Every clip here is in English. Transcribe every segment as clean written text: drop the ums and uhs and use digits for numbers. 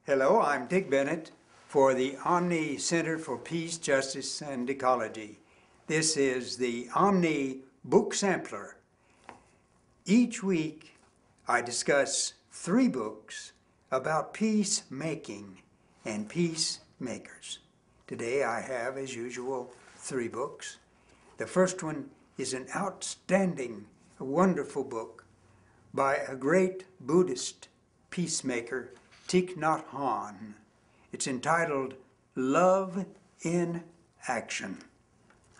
Hello, I'm Dick Bennett for the OMNI Center for Peace, Justice, and Ecology. This is the OMNI Book Sampler. Each week I discuss 3 books about peacemaking and peacemakers. Today I have, as usual, 3 books. The first one is an outstanding, wonderful book by a great Buddhist peacemaker, Thich Nhat Hanh. It's entitled Love in Action.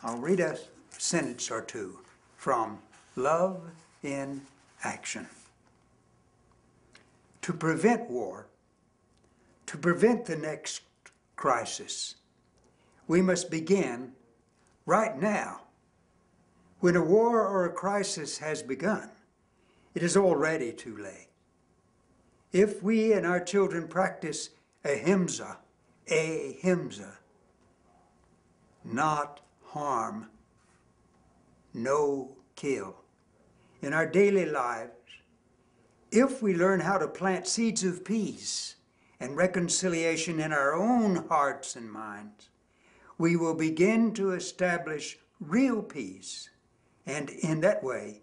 I'll read a sentence or two from Love in Action. To prevent war, to prevent the next crisis, we must begin right now. When a war or a crisis has begun, it is already too late. If we and our children practice ahimsa, not harm, no kill, in our daily lives, if we learn how to plant seeds of peace and reconciliation in our own hearts and minds, we will begin to establish real peace, and in that way,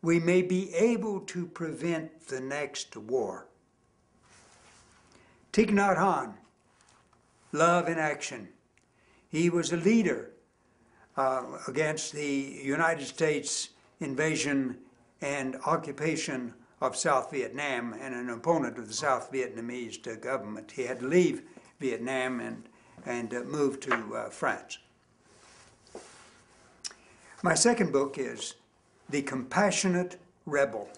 we may be able to prevent the next war. Thich Nhat Hanh, Love in Action. He was a leader against the United States invasion and occupation of South Vietnam and an opponent of the South Vietnamese government. He had to leave Vietnam and move to France. My second book is The Compassionate Rebel,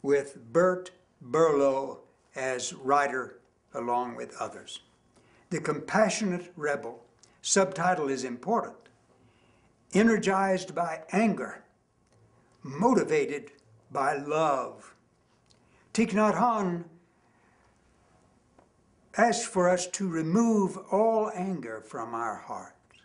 with Bert Berlow as writer along with others. The Compassionate Rebel, subtitle is important. Energized by anger, motivated by love. Thich Nhat Hanh asks for us to remove all anger from our hearts.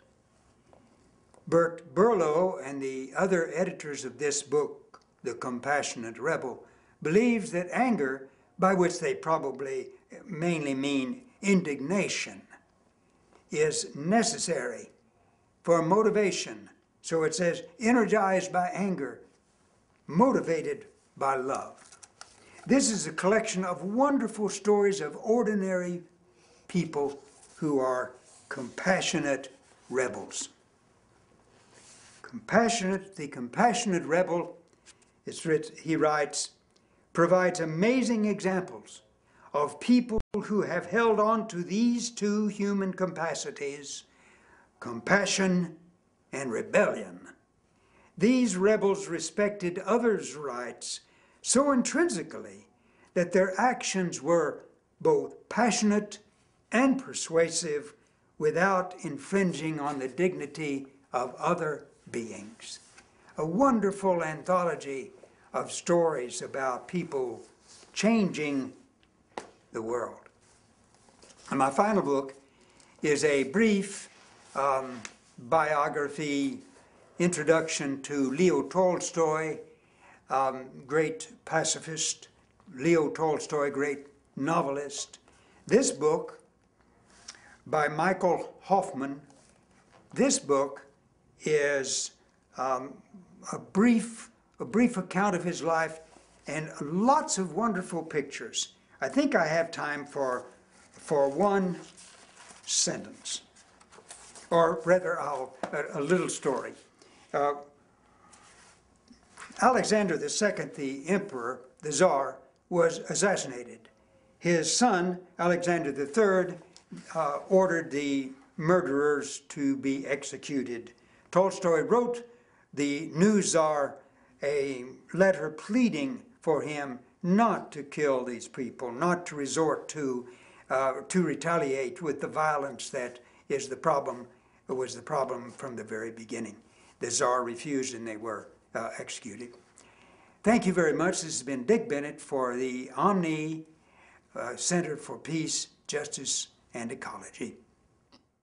Bert Berlow and the other editors of this book, The Compassionate Rebel, believes that anger, by which they probably mainly mean indignation, is necessary for motivation. So it says, energized by anger, motivated by love. This is a collection of wonderful stories of ordinary people who are compassionate rebels. The Compassionate Rebel, he writes, provides amazing examples of people who have held on to these 2 human capacities, compassion and rebellion. These rebels respected others' rights so intrinsically that their actions were both passionate and persuasive without infringing on the dignity of other beings. A wonderful anthology of stories about people changing the world. And my final book is a brief biography, introduction to Leo Tolstoy, great pacifist. Leo Tolstoy, great novelist. This book by Michael Hoffman, this book is a brief account of his life and lots of wonderful pictures. I think I have time for one sentence, or rather a little story. Alexander II, the emperor, the Tsar, was assassinated. His son, Alexander III, ordered the murderers to be executed. Tolstoy wrote the new Tsar a letter pleading for him not to kill these people, not to resort to retaliate with the violence that was the problem from the very beginning. The Tsar refused and they were executed. Thank you very much. This has been Dick Bennett for the OMNI Center for Peace, Justice, and Ecology.